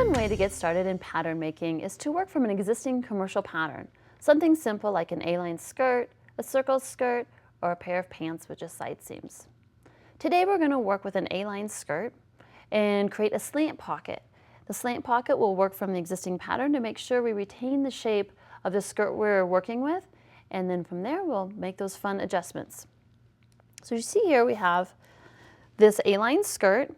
One way to get started in pattern making is to work from an existing commercial pattern. Something simple like an A-line skirt, a circle skirt, or a pair of pants with just side seams. Today we're going to work with an A-line skirt and create a slant pocket. The slant pocket will work from the existing pattern to make sure we retain the shape of the skirt we're working with, and then from there we'll make those fun adjustments. So you see here we have this A-line skirt.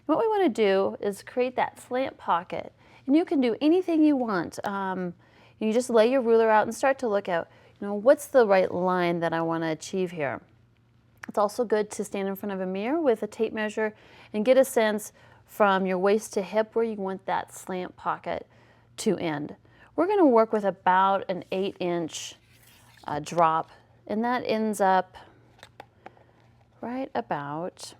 And what we want to do is create that slant pocket, and you can do anything you want. You just lay your ruler out and start to look at, what's the right line that I want to achieve here. It's also good to stand in front of a mirror with a tape measure and get a sense from your waist to hip where you want that slant pocket to end. We're going to work with about an 8-inch drop, and that ends up right about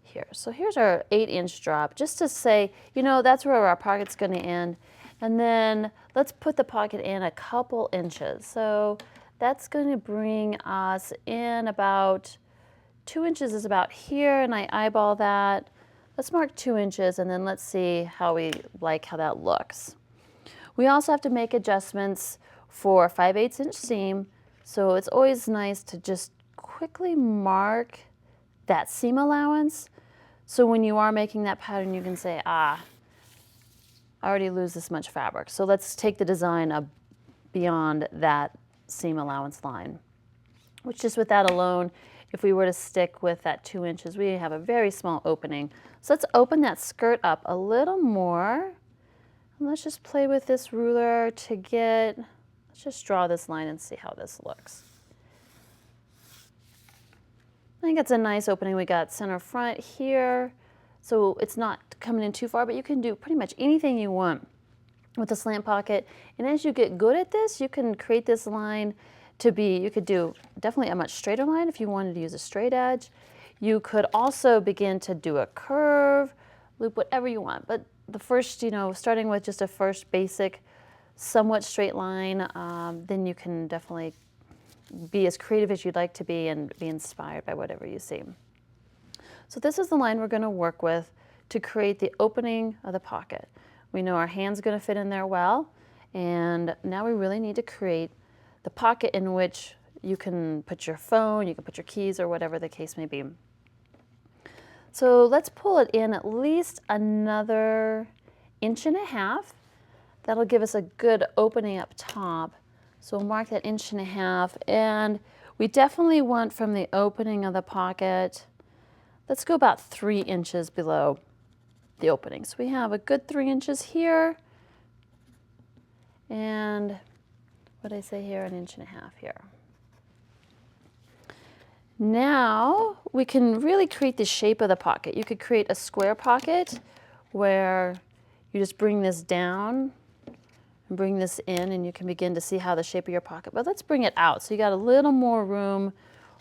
here. So here's our 8-inch drop, just to say, that's where our pocket's going to end. And then let's put the pocket in a couple inches. So that's going to bring us in about 2 inches is about here, and I eyeball that. Let's mark 2 inches, and then let's see how we like how that looks. We also have to make adjustments for 5/8 inch seam, so it's always nice to just quickly mark that seam allowance. So when you are making that pattern, you can say, I already lose this much fabric. So let's take the design up beyond that seam allowance line, which just with that alone, if we were to stick with that 2 inches, we have a very small opening. So let's open that skirt up a little more. And let's just play with this ruler to let's just draw this line and see how this looks. I think it's a nice opening. We got center front here, so it's not coming in too far, but you can do pretty much anything you want with the slant pocket. And as you get good at this, you can create this line to be, you could do definitely a much straighter line if you wanted to use a straight edge. You could also begin to do a curve, loop, whatever you want. But the first, starting with just a first basic, somewhat straight line, then you can definitely be as creative as you'd like to be and be inspired by whatever you see. So this is the line we're going to work with to create the opening of the pocket. We know our hand's going to fit in there well, and now we really need to create the pocket in which you can put your phone, you can put your keys, or whatever the case may be. So let's pull it in at least another 1.5 inches. That'll give us a good opening up top. So we'll mark that 1.5 inches, and we definitely want from the opening of the pocket, let's go about 3 inches below the opening. So we have a good 3 inches here, and what did I say here, 1.5 inches here. Now we can really create the shape of the pocket. You could create a square pocket where you just bring this down and bring this in, and you can begin to see how the shape of your pocket, but let's bring it out. So you got a little more room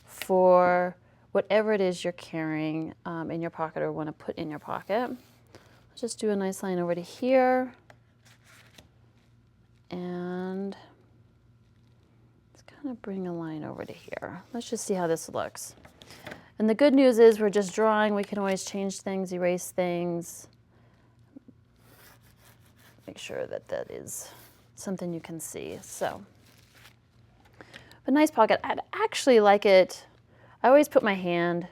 for whatever it is you're carrying in your pocket or want to put in your pocket. Let's just do a nice line over to here, and let's kind of bring a line over to here. Let's just see how this looks. And the good news is we're just drawing. We can always change things, erase things. Make sure that that is something you can see. So, a nice pocket. I'd actually like it, I always put my hand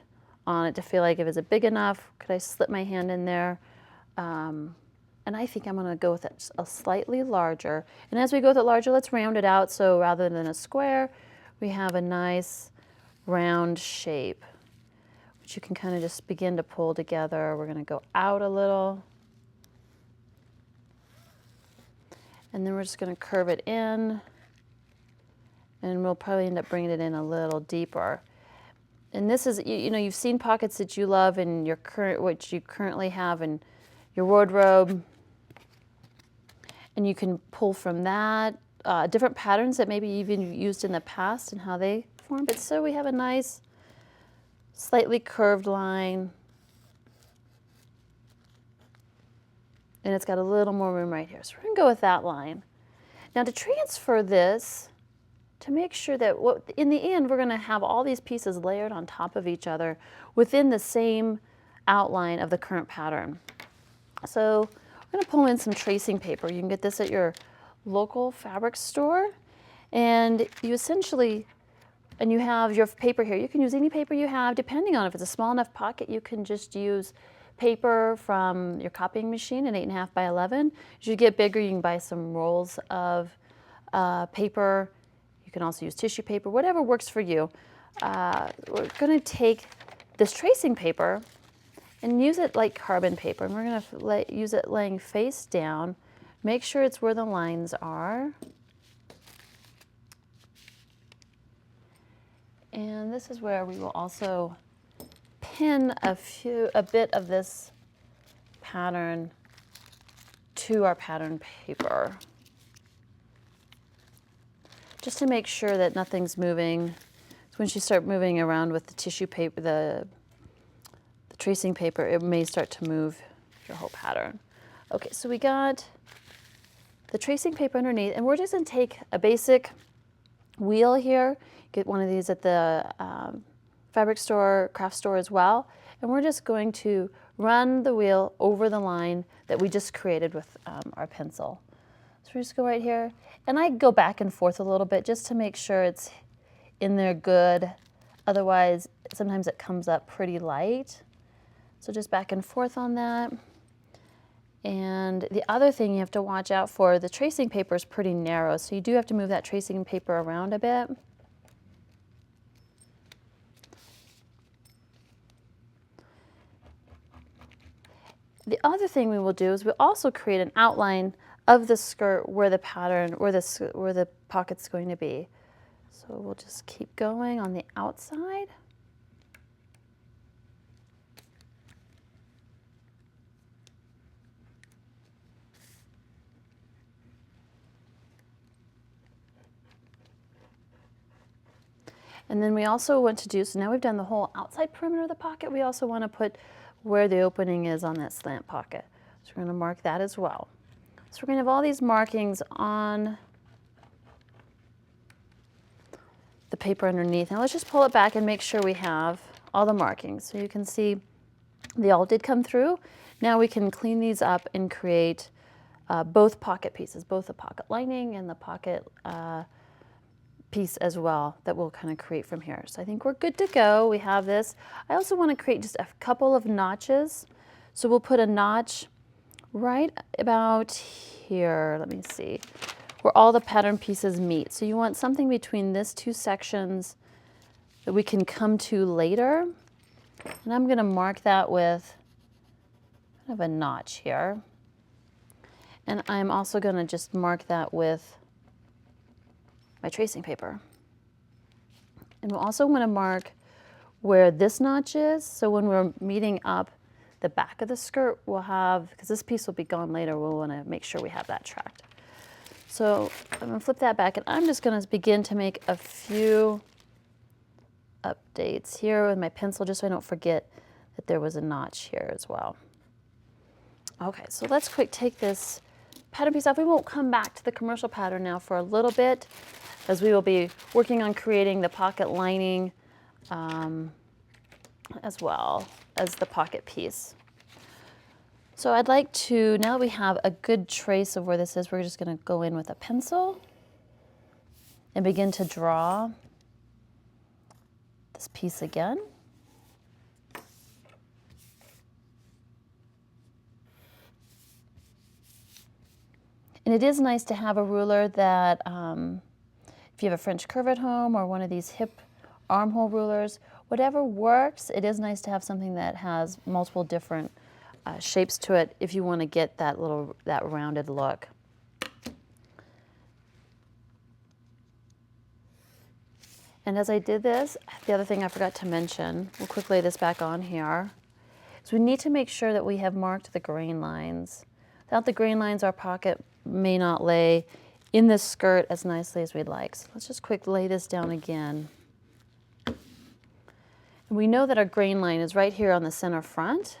on it to feel like if it's big enough, could I slip my hand in there? And I think I'm going to go with it a slightly larger. And as we go with it larger, let's round it out. So rather than a square, we have a nice round shape, which you can kind of just begin to pull together. We're going to go out a little. And then we're just going to curve it in, and we'll probably end up bringing it in a little deeper. And this is, you've seen pockets that you love in your what you currently have in your wardrobe, and you can pull from that different patterns that maybe you've even used in the past and how they form. But so we have a nice, slightly curved line. And it's got a little more room right here. So we're going to go with that line. Now to transfer this, to make sure that in the end we're going to have all these pieces layered on top of each other within the same outline of the current pattern. So we're going to pull in some tracing paper. You can get this at your local fabric store, and you essentially, and you have your paper here. You can use any paper you have, depending on if it's a small enough pocket, you can just use paper from your copying machine, an 8.5 by 11. As you get bigger, you can buy some rolls of paper. You can also use tissue paper, whatever works for you. We're going to take this tracing paper and use it like carbon paper. And we're going to use it laying face down. Make sure it's where the lines are. And this is where we will also pin a bit of this pattern to our pattern paper, just to make sure that nothing's moving. So once you start moving around with the tissue paper, the tracing paper, it may start to move your whole pattern. Okay, so we got the tracing paper underneath, and we're just going to take a basic wheel here. Get one of these at the fabric store, craft store as well. And we're just going to run the wheel over the line that we just created with our pencil. So we just go right here. And I go back and forth a little bit just to make sure it's in there good. Otherwise, sometimes it comes up pretty light. So just back and forth on that. And the other thing you have to watch out for, the tracing paper is pretty narrow, so you do have to move that tracing paper around a bit. The other thing we will do is we'll also create an outline of the skirt where the pattern, where the pocket's going to be. So we'll just keep going on the outside. And then we also want to do, so now we've done the whole outside perimeter of the pocket, we also want to put where the opening is on that slant pocket. So we're going to mark that as well. So we're going to have all these markings on the paper underneath. Now let's just pull it back and make sure we have all the markings. So you can see they all did come through. Now we can clean these up and create both pocket pieces, both the pocket lining and the pocket piece as well that we'll kind of create from here. So I think we're good to go. We have this. I also want to create just a couple of notches. So we'll put a notch right about here. Let me see, where all the pattern pieces meet. So you want something between these two sections that we can come to later. And I'm going to mark that with kind of a notch here. And I'm also going to just mark that with my tracing paper. And we'll also want to mark where this notch is. So when we're meeting up the back of the skirt, we'll have, because this piece will be gone later, we'll want to make sure we have that tracked. So I'm going to flip that back, and I'm just going to begin to make a few updates here with my pencil, just so I don't forget that there was a notch here as well. Okay, so let's quick take this pattern piece off. We won't come back to the commercial pattern now for a little bit, as we will be working on creating the pocket lining as well as the pocket piece. So I'd like to, now that we have a good trace of where this is, we're just going to go in with a pencil and begin to draw this piece again. And it is nice to have a ruler that, if you have a French curve at home or one of these hip armhole rulers, whatever works, it is nice to have something that has multiple different shapes to it if you want to get that rounded look. And as I did this, the other thing I forgot to mention, we'll quickly lay this back on here, is we need to make sure that we have marked the grain lines. Without the grain lines, our pocket may not lay in this skirt as nicely as we'd like. So let's just quick lay this down again. And we know that our grain line is right here on the center front.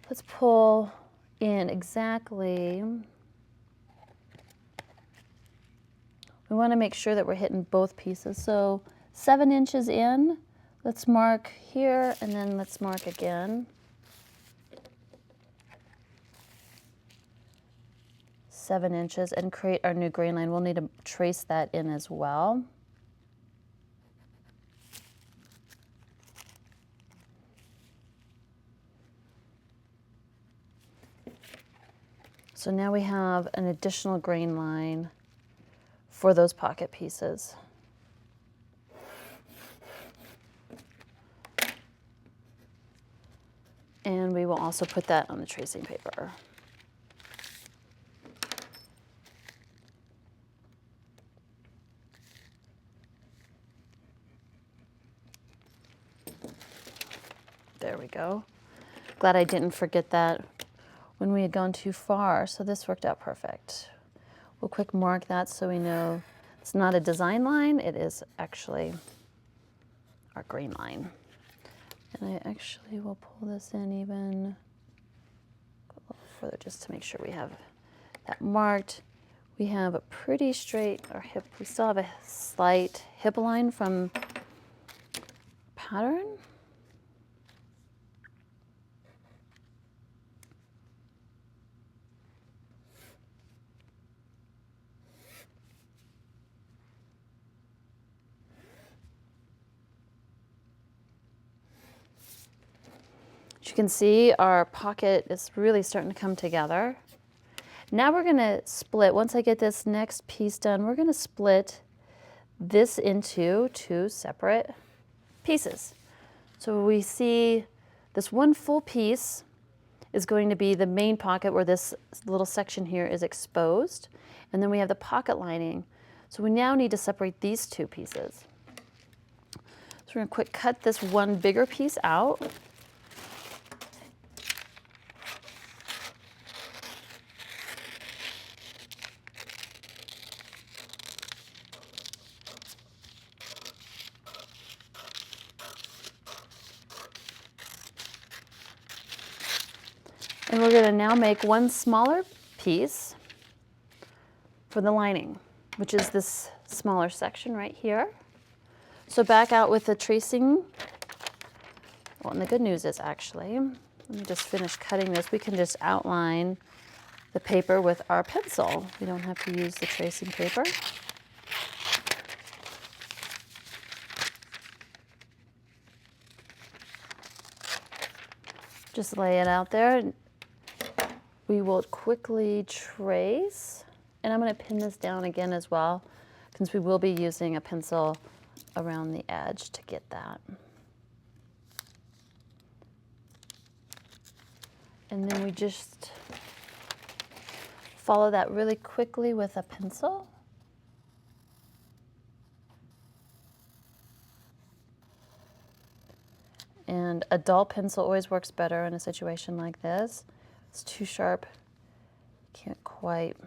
Let's pull in exactly. We want to make sure that we're hitting both pieces. So 7 inches in, Let's mark here and then let's mark again. 7 inches and create our new grain line. We'll need to trace that in as well. So now we have an additional grain line for those pocket pieces. And we will also put that on the tracing paper. There we go. Glad I didn't forget that when we had gone too far, so this worked out perfect. We'll quick mark that so we know it's not a design line, it is actually our grain line. And I actually will pull this in even a little further just to make sure we have that marked. We have a pretty straight, our hip, we still have a slight hip line from pattern. As you can see, our pocket is really starting to come together. Now we're going to split, once I get this next piece done, we're going to split this into 2 separate pieces. So we see this one full piece is going to be the main pocket where this little section here is exposed. And then we have the pocket lining. So we now need to separate these 2 pieces. So we're going to quick cut this one bigger piece out. And we're going to now make one smaller piece for the lining, which is this smaller section right here. So back out with the tracing. Well, and the good news is actually, let me just finish cutting this. We can just outline the paper with our pencil. We don't have to use the tracing paper. Just lay it out there. We will quickly trace, and I'm going to pin this down again as well, since we will be using a pencil around the edge to get that. And then we just follow that really quickly with a pencil. And a dull pencil always works better in a situation like this. It's too sharp, can't quite.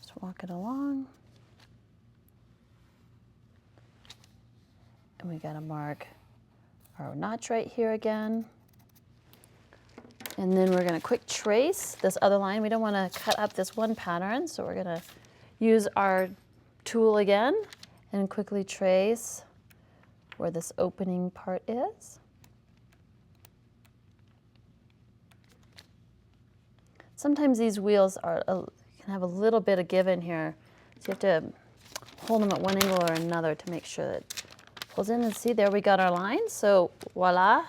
Just walk it along. And we gotta mark our notch right here again. And then we're gonna quick trace this other line. We don't wanna cut up this one pattern, so we're gonna use our tool again and quickly trace where this opening part is. Sometimes these wheels can have a little bit of give in here, so you have to hold them at one angle or another to make sure that it pulls in. And see, there we got our line. So voila,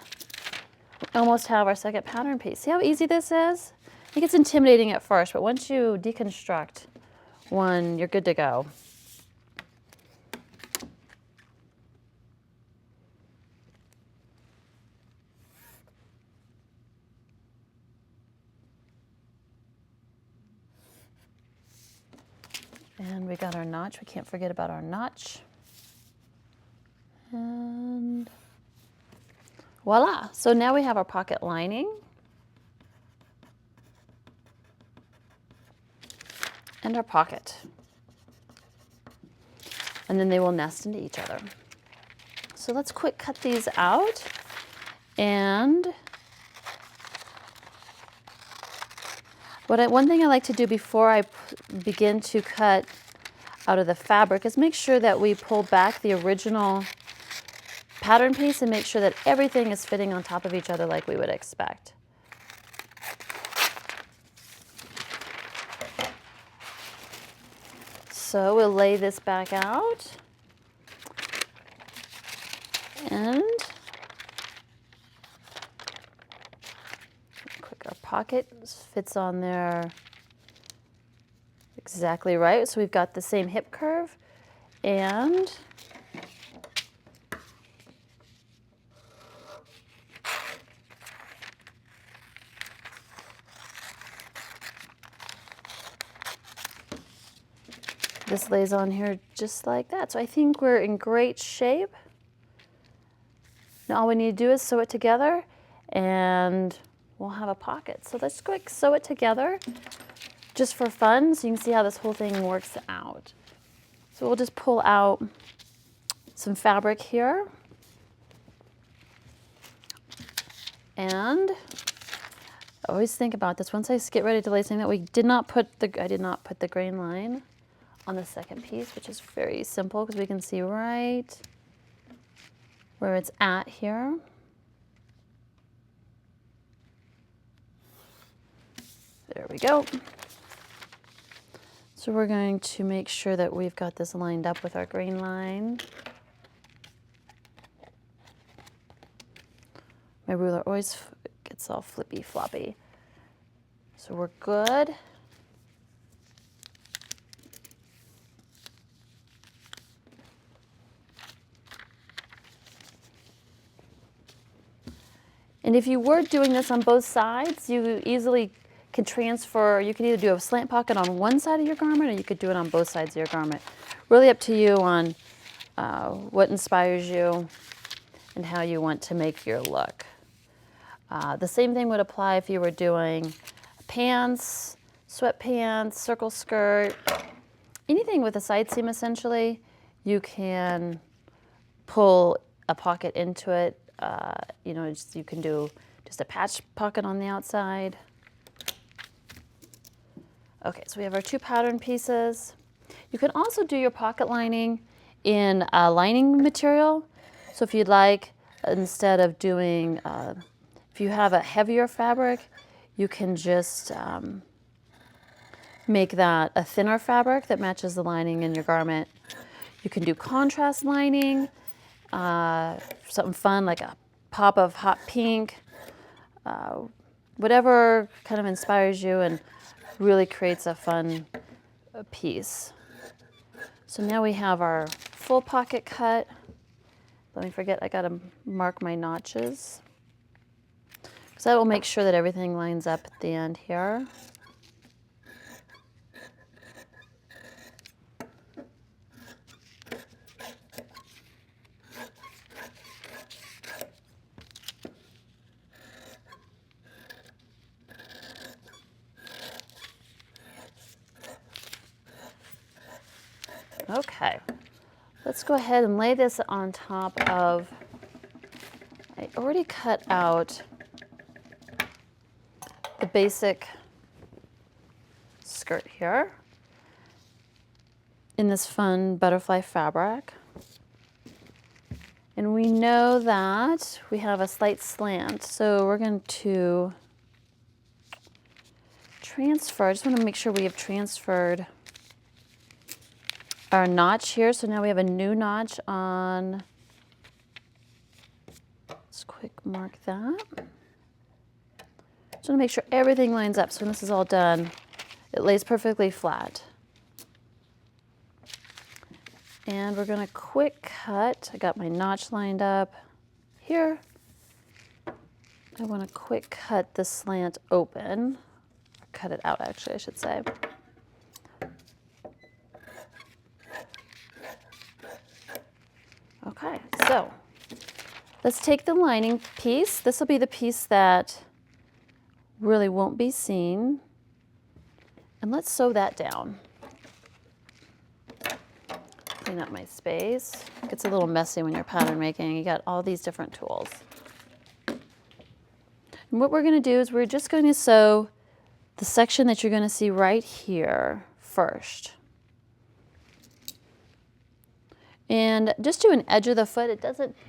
we almost have our second pattern piece. See how easy this is? I think it's intimidating at first, but once you deconstruct one, you're good to go. And we got our notch. We can't forget about our notch. And voila. So now we have our pocket lining. And our pocket. And then they will nest into each other. So let's quick cut these out. And one thing I like to do before I begin to cut out of the fabric is make sure that we pull back the original pattern piece and make sure that everything is fitting on top of each other like we would expect. So we'll lay this back out and our pocket fits on there exactly right. So we've got the same hip curve and this lays on here just like that. So I think we're in great shape. Now all we need to do is sew it together and we'll have a pocket. So let's quick sew it together just for fun so you can see how this whole thing works out. So we'll just pull out some fabric here. And I always think about this once I get ready to lay something that I did not put the grain line on the second piece, which is very simple because we can see right where it's at here. There we go. So we're going to make sure that we've got this lined up with our grain line. My ruler always gets all flippy floppy. So we're good. And if you were doing this on both sides, you easily can transfer, you can either do a slant pocket on one side of your garment or you could do it on both sides of your garment. Really up to you on what inspires you and how you want to make your look. The same thing would apply if you were doing pants, sweatpants, circle skirt, anything with a side seam essentially. You can pull a pocket into it. You know, you can do just a patch pocket on the outside. Okay, so we have our two pattern pieces. You can also do your pocket lining in lining material. So if you'd like, instead of doing, if you have a heavier fabric, you can just make that a thinner fabric that matches the lining in your garment. You can do contrast lining, something fun like a pop of hot pink, whatever kind of inspires you and really creates a fun piece. So now we have our full pocket cut. Let me forget, I gotta mark my notches. because that will make sure that everything lines up at the end here. Okay, let's go ahead and lay this on top of, I already cut out the basic skirt here in this fun butterfly fabric. And we know that we have a slight slant, so we're going to transfer. I just want to make sure we have transferred our notch here. So now we have a new notch on, let's quick mark that. Just want to make sure everything lines up. So when this is all done, it lays perfectly flat. And we're going to quick cut. I got my notch lined up here. I want to quick cut the slant open. Cut it out, actually, I should say. Okay, so let's take the lining piece. This will be the piece that really won't be seen. And let's sew that down. Clean up my space. It gets a little messy when you're pattern making. You got all these different tools. And what we're going to do is we're just going to sew the section that you're going to see right here first. And just do an edge of the foot. It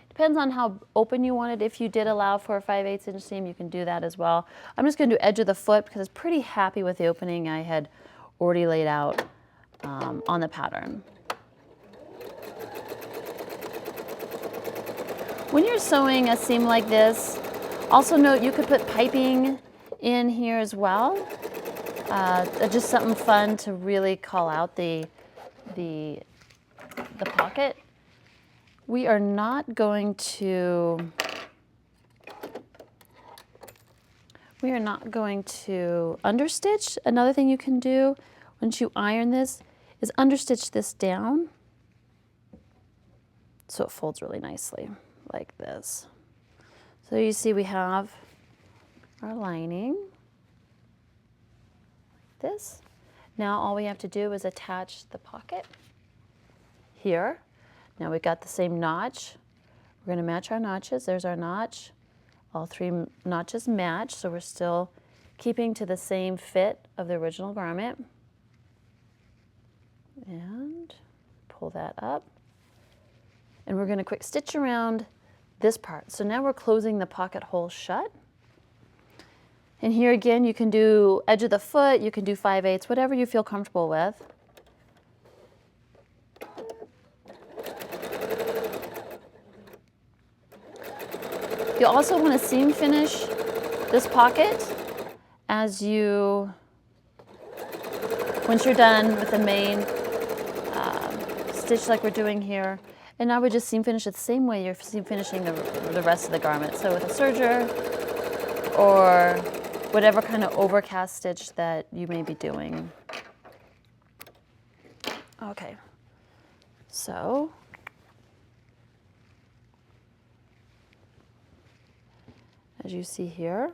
depends on how open you want it. If you did allow for a 5/8 inch seam, you can do that as well. I'm just going to do edge of the foot because I was pretty happy with the opening I had already laid out on the pattern. When you're sewing a seam like this, also note you could put piping in here as well. Just something fun to really call out the pocket. We are not going to understitch. Another thing you can do once you iron this is understitch this down so it folds really nicely like this. So you see we have our lining like this. Now all we have to do is attach the pocket here. Now we've got the same notch. We're going to match our notches. There's our notch. All 3 notches match, so we're still keeping to the same fit of the original garment. And pull that up. And we're going to quick stitch around this part. So now we're closing the pocket hole shut. And here again, you can do edge of the foot, you can do 5/8, whatever you feel comfortable with. You'll also want to seam finish this pocket once you're done with the main stitch like we're doing here. And I would just seam finish it the same way you're seam finishing the rest of the garment. So with a serger or whatever kind of overcast stitch that you may be doing. Okay, so as you see here,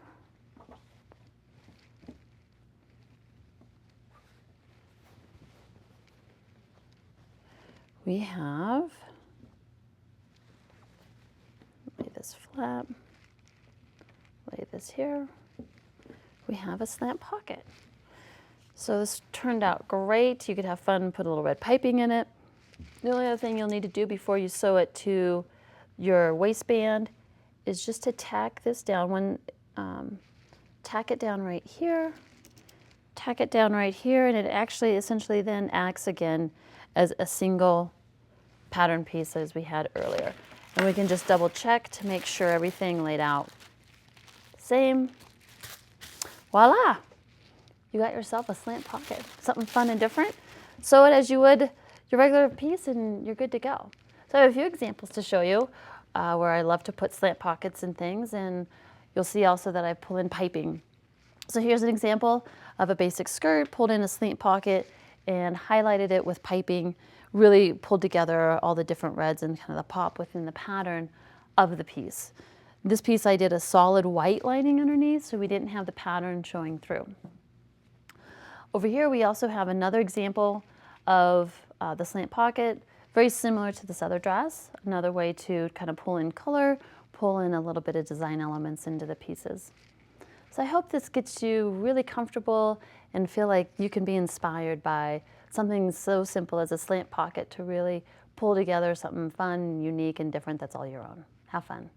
we have, lay this flat, lay this here, we have a slant pocket. So this turned out great. You could have fun, put a little red piping in it. The only other thing you'll need to do before you sew it to your waistband is just to tack this down. Tack it down right here, tack it down right here, and it actually essentially then acts again as a single pattern piece as we had earlier. And we can just double check to make sure everything laid out same. Voila! You got yourself a slant pocket. Something fun and different. Sew it as you would your regular piece and you're good to go. So I have a few examples to show you where I love to put slant pockets and things, and you'll see also that I pull in piping. So here's an example of a basic skirt, pulled in a slant pocket and highlighted it with piping, really pulled together all the different reds and kind of the pop within the pattern of the piece. This piece I did a solid white lining underneath, so we didn't have the pattern showing through. Over here we also have another example of the slant pocket, very similar to this other dress. Another way to kind of pull in color, pull in a little bit of design elements into the pieces. So I hope this gets you really comfortable and feel like you can be inspired by something so simple as a slant pocket to really pull together something fun, unique, and different that's all your own. Have fun.